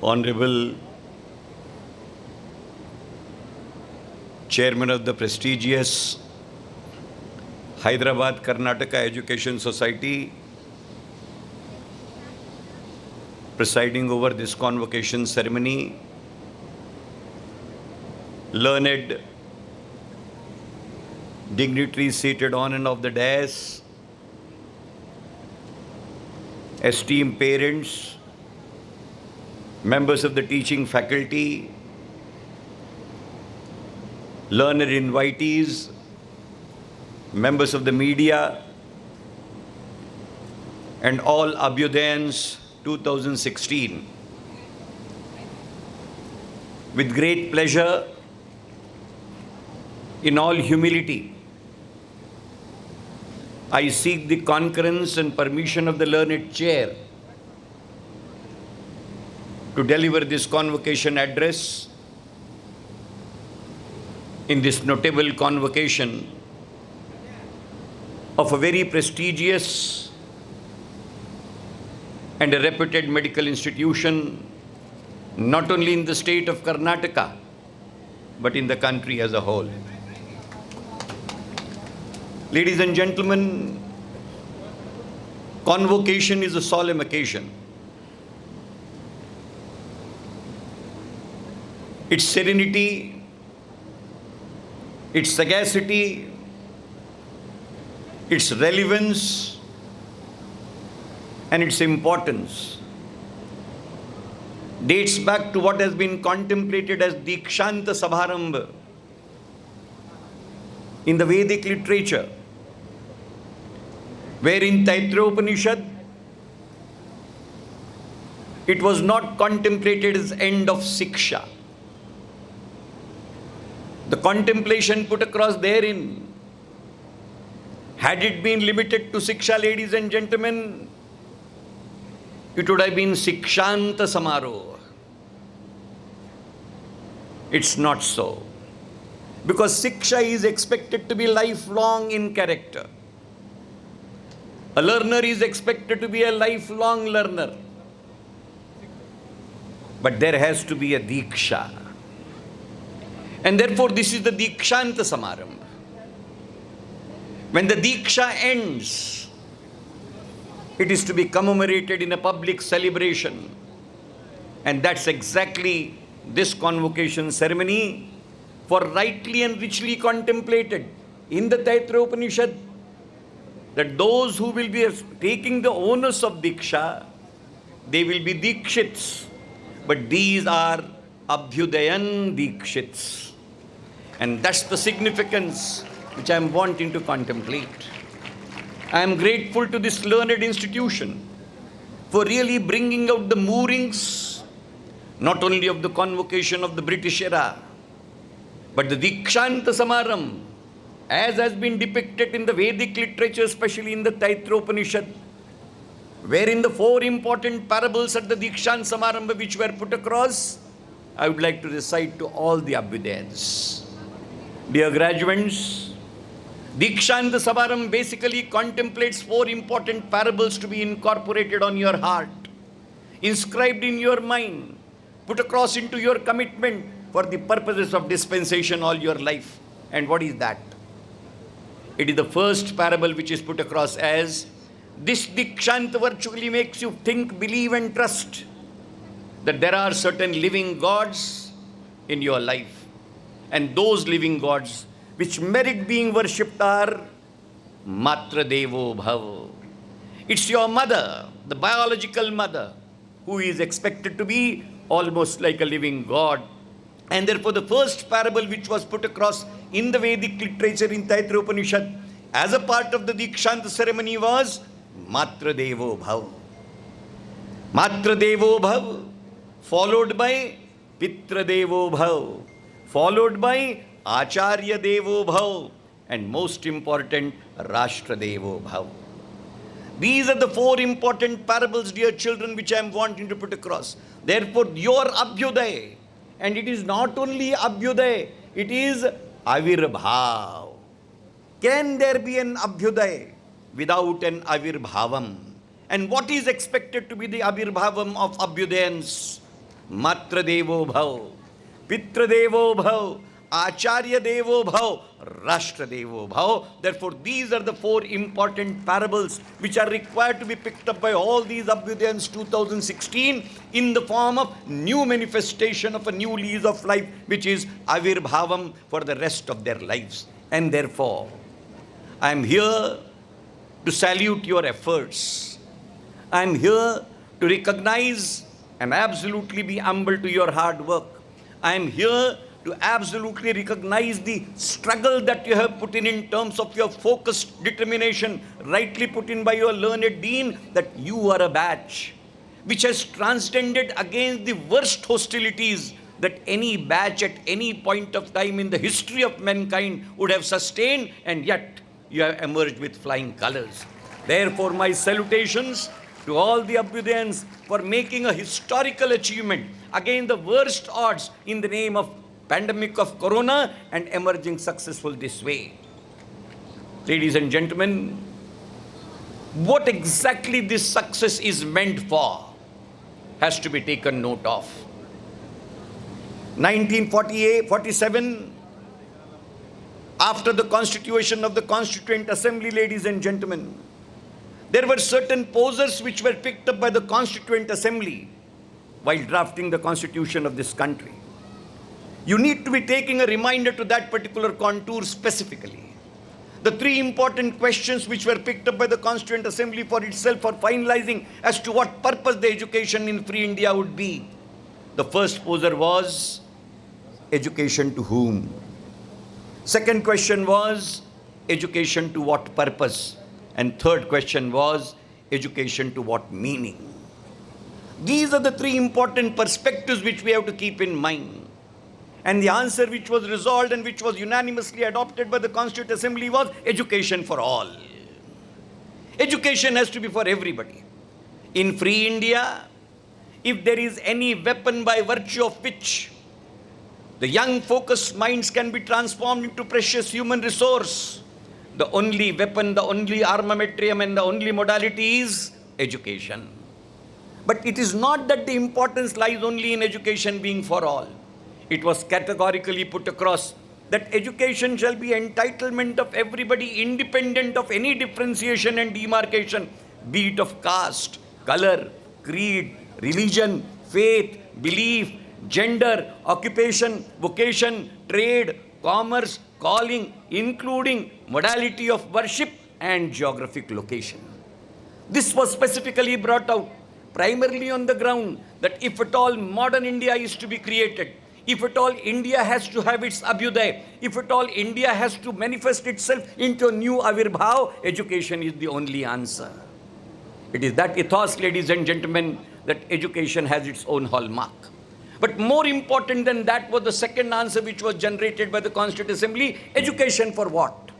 Honorable Chairman of the prestigious Hyderabad Karnataka Education Society, presiding over this convocation ceremony, learned dignitaries seated on and off the dais, esteemed parents, members of the teaching faculty, learned invitees, members of the media, and all ABHYUDAYANS 2016. With great pleasure, in all humility, I seek the concurrence and permission of the learned chair to deliver this convocation address in this notable convocation of a very prestigious and a reputed medical institution, not only in the state of Karnataka, but in the country as a whole. Ladies and gentlemen, convocation is a solemn occasion. Its serenity, its sagacity, its relevance, and its importance dates back to what has been contemplated as Dikshanta Sabharambha in the Vedic literature, where in Taittiriyopanishad it was not contemplated as end of Siksha. The contemplation put across therein, had it been limited to Siksha, ladies and gentlemen, it would have been Sikshanta Samaroh. It's not so. Because Siksha is expected to be lifelong in character. A learner is expected to be a lifelong learner. But there has to be a Diksha. And therefore, this is the Dikshanta Samarambha. When the Diksha ends, it is to be commemorated in a public celebration. And that's exactly this convocation ceremony, for rightly and richly contemplated in the Taittiriyopanishad, that those who will be taking the onus of Diksha, they will be Dikshits. But these are Abhyudayan Dikshits. And that's the significance which I am wanting to contemplate. I am grateful to this learned institution for really bringing out the moorings, not only of the convocation of the British era, but the Dikshanta Samaram, as has been depicted in the Vedic literature, especially in the Taittiriyopanishad, wherein the four important parables at the Dikshanta Samarambha which were put across, I would like to recite to all the Abhyudayans. Dear graduates, Dikshanta Samaram basically contemplates four important parables to be incorporated on your heart, inscribed in your mind, put across into your commitment for the purposes of dispensation all your life. And what is that? It is the first parable which is put across as, this Dikshanta virtually makes you think, believe and trust that there are certain living gods in your life. And those living gods which merit being worshipped are Matra Devo Bhav. It's your mother, the biological mother, who is expected to be almost like a living god. And therefore the first parable which was put across in the Vedic literature in Taittiriyopanishad as a part of the Dikshanta ceremony was Matra Devo Bhav. Matra Devo Bhav, followed by Pitra Devo Bhav, followed by Acharya Devo Bhav, and most important, Rashtra Devo Bhav. These are the four important parables, dear children, which I am wanting to put across. Therefore, your Abhyudaya, and it is not only Abhyudaya, it is Avirbhav. Can there be an Abhyudaya without an Avirbhavam? And what is expected to be the Avirbhavam of Abhyudayans? Matra Devo Bhav, Pitra Devo Bhav, Acharya Devo Bhav, Rashtra Devo Bhav. Therefore, these are the four important parables which are required to be picked up by all these Abhyudayans 2016 in the form of new manifestation of a new lease of life, which is Avirbhavam for the rest of their lives. And therefore, I am here to salute your efforts. I am here to recognize and absolutely be humble to your hard work. I am here to absolutely recognize the struggle that you have put in terms of your focused determination, rightly put in by your learned dean, that you are a batch which has transcended against the worst hostilities that any batch at any point of time in the history of mankind would have sustained, and yet you have emerged with flying colors. Therefore, my salutations to all the Abhyudayans for making a historical achievement against the worst odds in the name of pandemic of corona and emerging successful this way. Ladies and gentlemen, what exactly this success is meant for has to be taken note of. 1947, after the constitution of the Constituent Assembly, ladies and gentlemen, there were certain posers which were picked up by the Constituent Assembly while drafting the constitution of this country. You need to be taking a reminder to that particular contour specifically. The three important questions which were picked up by the Constituent Assembly for itself for finalizing as to what purpose the education in free India would be. The first poser was, education to whom? Second question was, education to what purpose? And third question was, education to what meaning? These are the three important perspectives which we have to keep in mind. And the answer which was resolved and which was unanimously adopted by the Constituent Assembly was education for all. Education has to be for everybody. In free India, if there is any weapon by virtue of which the young focused minds can be transformed into precious human resource, the only weapon, the only armamentarium and the only modality is education. But it is not that the importance lies only in education being for all. It was categorically put across that education shall be entitlement of everybody independent of any differentiation and demarcation, be it of caste, color, creed, religion, faith, belief, gender, occupation, vocation, trade, commerce, calling, including modality of worship and geographic location. This was specifically brought out primarily on the ground that if at all modern India is to be created, if at all India has to have its Abhyudaya, if at all India has to manifest itself into a new Avirbhav, education is the only answer. It is that ethos, ladies and gentlemen, that education has its own hallmark. But more important than that was the second answer which was generated by the Constituent Assembly, education for what?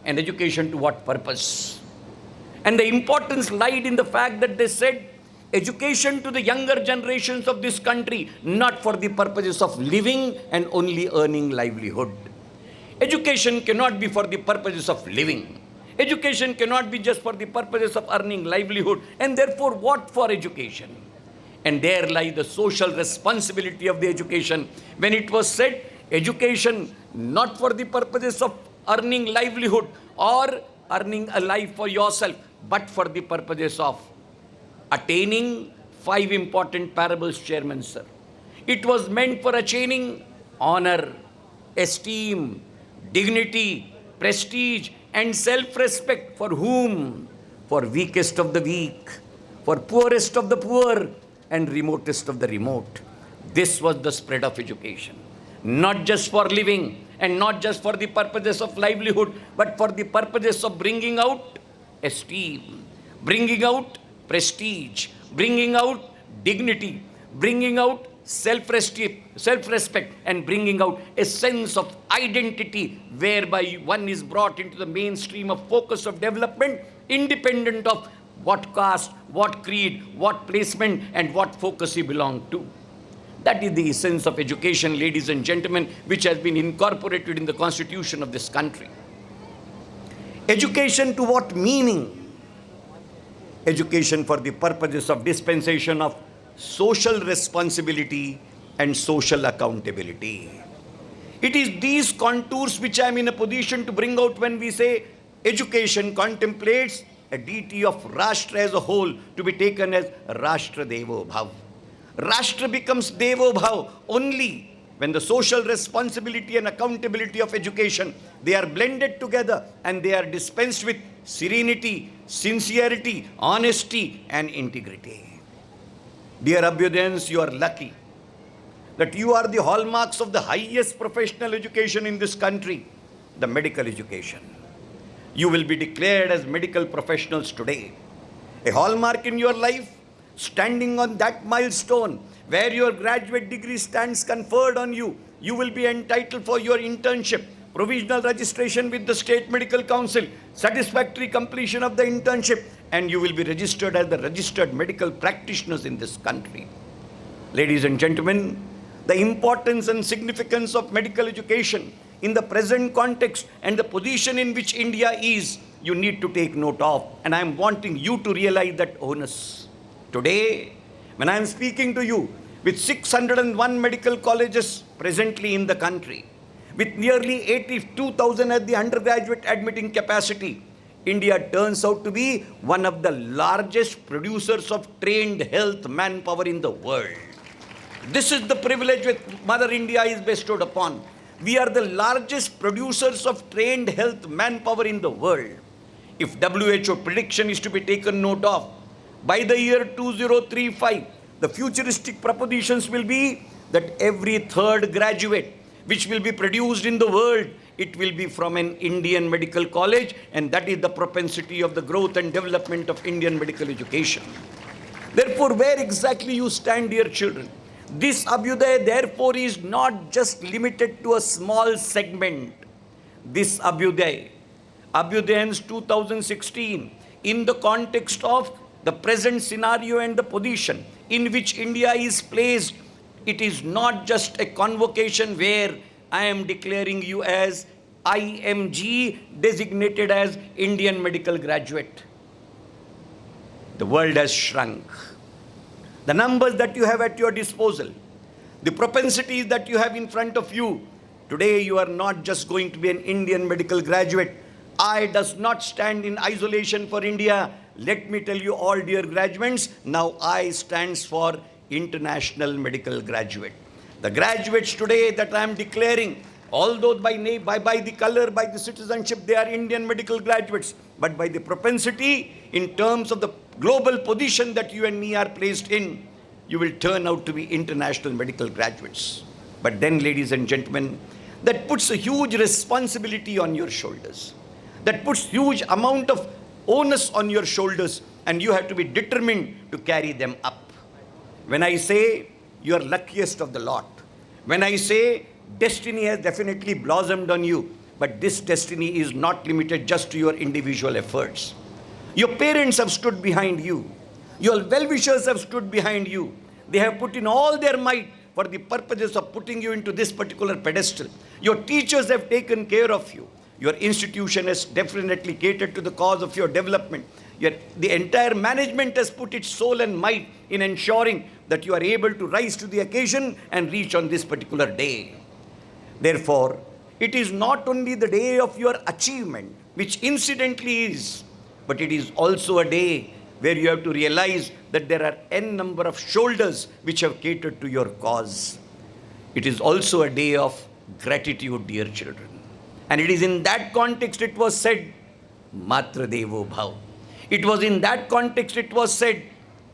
And education to what purpose? And the importance lied in the fact that they said, education to the younger generations of this country, not for the purposes of living and only earning livelihood. Education cannot be for the purposes of living. Education cannot be just for the purposes of earning livelihood. And therefore, what for education? And there lies the social responsibility of the education. When it was said, education not for the purposes of earning livelihood or earning a life for yourself, but for the purposes of attaining 5 important parables, Chairman Sir. It was meant for attaining honor, esteem, dignity, prestige, and self-respect. For whom? For weakest of the weak, for poorest of the poor, and remotest of the remote. This was the spread of education. Not just for living and not just for the purposes of livelihood, but for the purposes of bringing out esteem, bringing out prestige, bringing out dignity, bringing out self-respect, and bringing out a sense of identity whereby one is brought into the mainstream of focus of development, independent of what caste, what creed, what placement, and what focus he belonged to. That is the essence of education, ladies and gentlemen, which has been incorporated in the Constitution of this country. Education to what meaning? Education for the purposes of dispensation of social responsibility and social accountability. It is these contours which I am in a position to bring out when we say education contemplates a deity of Rashtra as a whole to be taken as Rashtra Devo Bhav. Rashtra becomes Devo Bhav only when the social responsibility and accountability of education, they are blended together and they are dispensed with serenity, sincerity, honesty and integrity. Dear Abhyudayans, you are lucky that you are the hallmarks of the highest professional education in this country, the medical education. You will be declared as medical professionals today. A hallmark in your life, standing on that milestone where your graduate degree stands conferred on you, you will be entitled for your internship, provisional registration with the State Medical Council, satisfactory completion of the internship, and you will be registered as the registered medical practitioners in this country. Ladies and gentlemen, the importance and significance of medical education in the present context and the position in which India is, you need to take note of. And I am wanting you to realize that onus. Today, when I am speaking to you, with 601 medical colleges presently in the country, with nearly 82,000 at the undergraduate admitting capacity, India turns out to be one of the largest producers of trained health manpower in the world. This is the privilege that Mother India is bestowed upon. We are the largest producers of trained health manpower in the world. If WHO prediction is to be taken note of, by the year 2035, the futuristic propositions will be that every third graduate which will be produced in the world, it will be from an Indian medical college, and that is the propensity of the growth and development of Indian medical education. Therefore, where exactly you stand, dear children? This Abhyudaya, therefore, is not just limited to a small segment. This Abhyudaya, Abhyudayans 2016, in the context of the present scenario and the position in which India is placed, it is not just a convocation where I am declaring you as IMG, designated as Indian medical graduate. The world has shrunk. The numbers that you have at your disposal, the propensities that you have in front of you, today you are not just going to be an Indian medical graduate. I does not stand in isolation for India. Let me tell you all, dear graduates, now I stands for international medical graduate. The graduates today that I am declaring, although by name, by the color, by the citizenship, they are Indian medical graduates, but by the propensity in terms of the global position that you and me are placed in, you will turn out to be international medical graduates. But then, ladies and gentlemen, that puts a huge responsibility on your shoulders. That puts huge amount of onus on your shoulders, and you have to be determined to carry them up. When I say you are luckiest of the lot, when I say destiny has definitely blossomed on you, but this destiny is not limited just to your individual efforts. Your parents have stood behind you. Your well-wishers have stood behind you. They have put in all their might for the purposes of putting you into this particular pedestal. Your teachers have taken care of you. Your institution has definitely catered to the cause of your development. The entire management has put its soul and might in ensuring that you are able to rise to the occasion and reach on this particular day. Therefore, it is not only the day of your achievement, which incidentally is, but it is also a day where you have to realize that there are n number of shoulders which have catered to your cause. It is also a day of gratitude, dear children. And it is in that context it was said, Matra Devo Bhav. It was in that context it was said,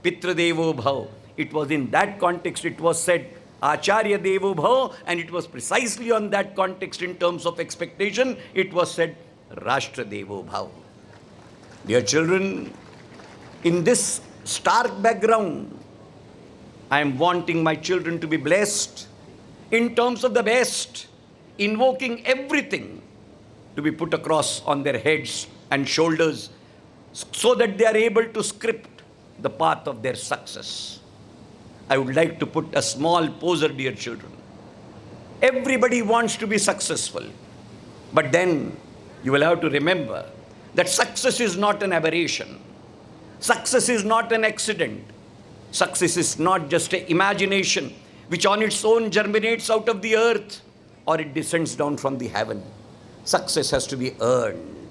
Pitra Devo Bhav. It was in that context it was said, Acharya Devo Bhav. And it was precisely on that context in terms of expectation, it was said, Rashtra Devo Bhav. Dear children, in this stark background, I am wanting my children to be blessed in terms of the best, invoking everything to be put across on their heads and shoulders so that they are able to script the path of their success. I would like to put a small poser, dear children. Everybody wants to be successful, but then you will have to remember that success is not an aberration. Success is not an accident. Success is not just an imagination which on its own germinates out of the earth or it descends down from the heaven. Success has to be earned.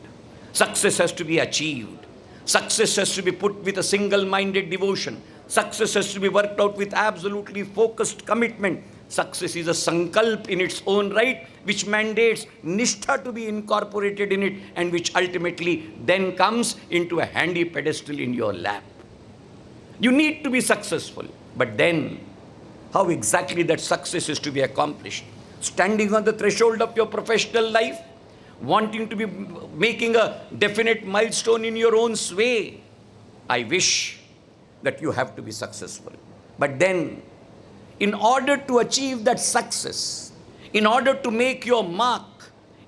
Success has to be achieved. Success has to be put with a single-minded devotion. Success has to be worked out with absolutely focused commitment. Success is a sankalp in its own right, which mandates nishtha to be incorporated in it and which ultimately then comes into a handy pedestal in your lap. You need to be successful, but then how exactly that success is to be accomplished? Standing on the threshold of your professional life, wanting to be making a definite milestone in your own sway. I wish that you have to be successful. But then, in order to achieve that success, in order to make your mark,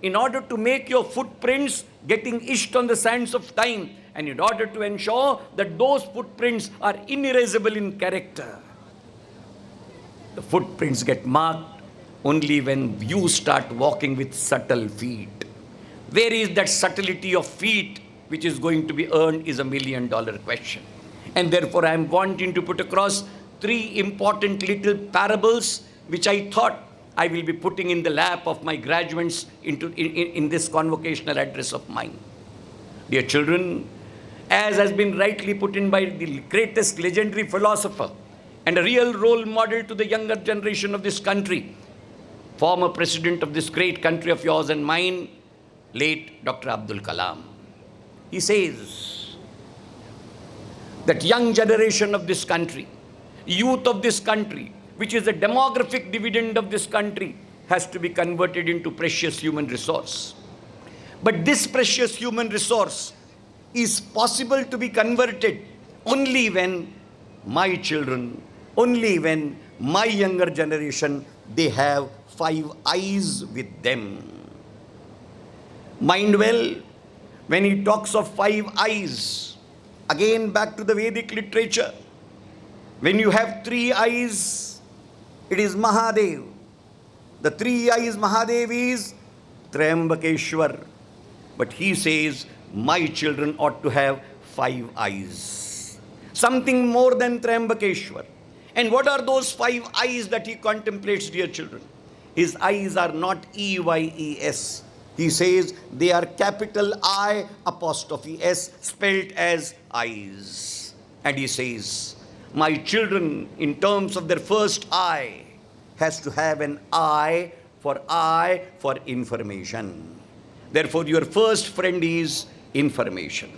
in order to make your footprints getting etched on the sands of time, and in order to ensure that those footprints are inerasable in character, the footprints get marked only when you start walking with subtle feet. Where is that subtlety of feet which is going to be earned is $1 million question. And therefore I am wanting to put across 3 important little parables which I thought I will be putting in the lap of my graduates in this convocational address of mine. Dear children, as has been rightly put in by the greatest legendary philosopher and a real role model to the younger generation of this country, former president of this great country of yours and mine, late Dr. Abdul Kalam. He says that young generation of this country, youth of this country, which is a demographic dividend of this country, has to be converted into precious human resource. But this precious human resource is possible to be converted only when my children, only when my younger generation, they have 5 eyes with them. Mind well, when he talks of 5 eyes, again back to the Vedic literature, when you have 3 eyes, it is Mahadev. The 3 eyes Mahadev is Triambakeshwar. But he says, my children ought to have 5 eyes. Something more than Triambakeshwar. And what are those 5 eyes that he contemplates, dear children? His eyes are not EYES. He says they are capital I apostrophe S spelled as eyes. And he says, my children, in terms of their first eye, has to have an I for information. Therefore, your first friend is information.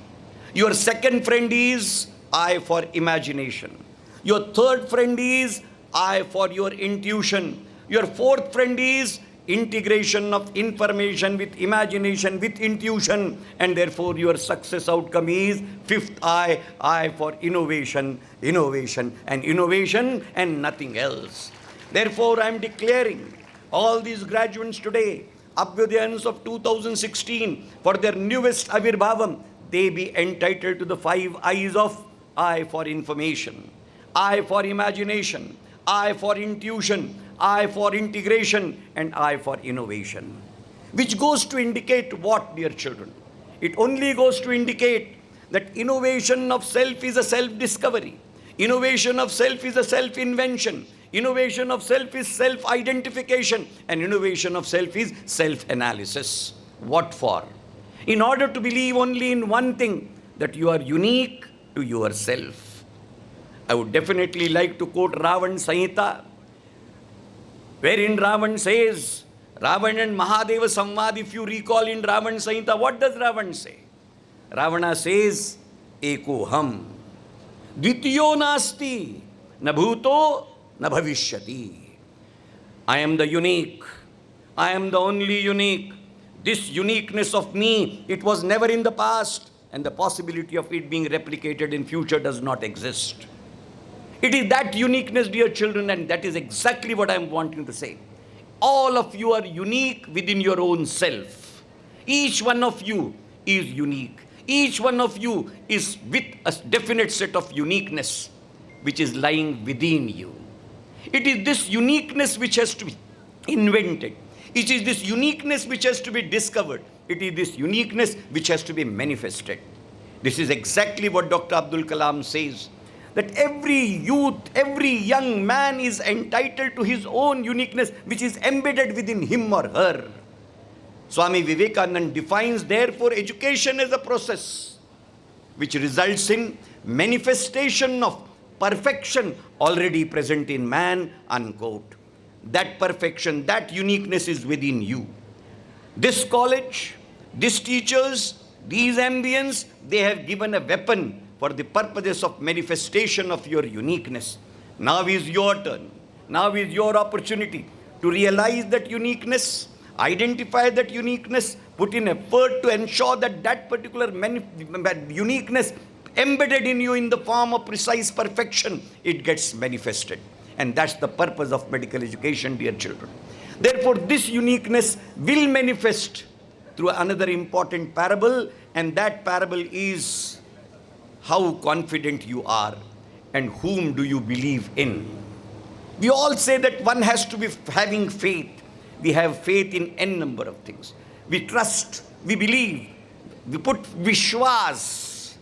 Your second friend is I for imagination. Your third friend is I for your intuition. Your fourth friend is integration of information with imagination, with intuition, and therefore your success outcome is 5th I for innovation, innovation, and nothing else. Therefore, I am declaring all these graduates today, ABHYUDAYANs of 2016, for their newest Avirbhavam, they be entitled to the 5 I's of I for information, I for imagination, I for intuition, I for integration, and I for innovation. Which goes to indicate what, dear children? It only goes to indicate that innovation of self is a self-discovery. Innovation of self is a self-invention. Innovation of self is self-identification. And innovation of self is self-analysis. What for? In order to believe only in one thing, that you are unique to yourself. I would definitely like to quote Ravan Samhita, wherein Ravan says, Ravan and Mahadeva Samvad, if you recall in Ravan Samhita, what does Ravan say? Ravana says, Eko ham, Dvitiyo nasti, na bhuto, na bhavishyati. I am the unique. I am the only unique. This uniqueness of me, it was never in the past, and the possibility of it being replicated in future does not exist. It is that uniqueness, dear children, and that is exactly what I am wanting to say. All of you are unique within your own self. Each one of you is unique. Each one of you is with a definite set of uniqueness which is lying within you. It is this uniqueness which has to be invented. It is this uniqueness which has to be discovered. It is this uniqueness which has to be manifested. This is exactly what Dr. Abdul Kalam says, that every youth, every young man is entitled to his own uniqueness, which is embedded within him or her. Swami Vivekananda defines, therefore, education as a process which results in manifestation of perfection already present in man, unquote. That perfection, that uniqueness is within you. This college, these teachers, these ambience, they have given a weapon for the purposes of manifestation of your uniqueness. Now is your turn. Now is your opportunity to realize that uniqueness, identify that uniqueness, put in effort to ensure that that particular uniqueness embedded in you in the form of precise perfection, it gets manifested. And that's the purpose of medical education, dear children. Therefore, this uniqueness will manifest through another important parable, and that parable is how confident you are and whom do you believe in. We all say that one has to be having faith. We have faith in n number of things. We trust, we believe, we put vishwas.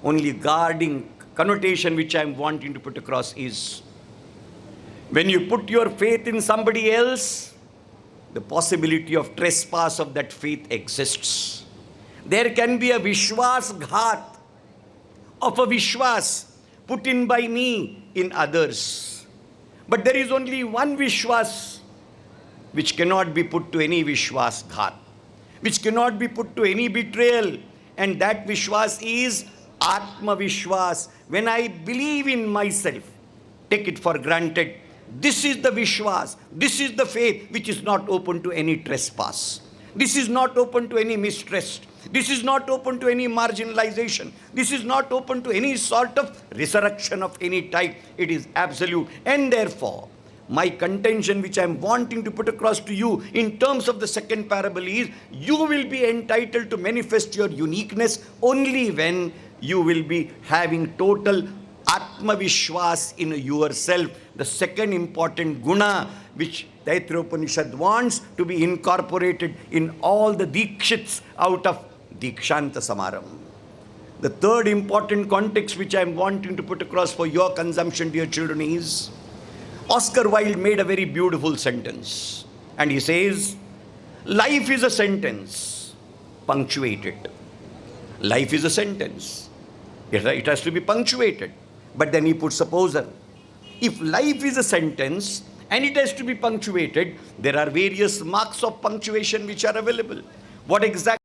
Only guarding connotation which I am wanting to put across is, when you put your faith in somebody else, the possibility of trespass of that faith exists. There can be a vishwas ghat of a vishwas put in by me in others. But there is only one vishwas which cannot be put to any vishwas ghat, which cannot be put to any betrayal, and that vishwas is Atma Vishwas. When I believe in myself, take it for granted, this is the Vishwas, this is the faith which is not open to any trespass. This is not open to any mistrust. This is not open to any marginalization. This is not open to any sort of resurrection of any type. It is absolute. And therefore, my contention which I am wanting to put across to you in terms of the second parable is, you will be entitled to manifest your uniqueness only when you will be having total Atma Vishwas in yourself. The second important guna which Taittiriya Upanishad wants to be incorporated in all the Dikshits out of Dikshanta Samaram. The third important context which I am wanting to put across for your consumption, dear children, is Oscar Wilde made a very beautiful sentence. And he says, life is a sentence, punctuated. Life is a sentence. It has to be punctuated. But then he puts a poser. If life is a sentence and it has to be punctuated, there are various marks of punctuation which are available. What exactly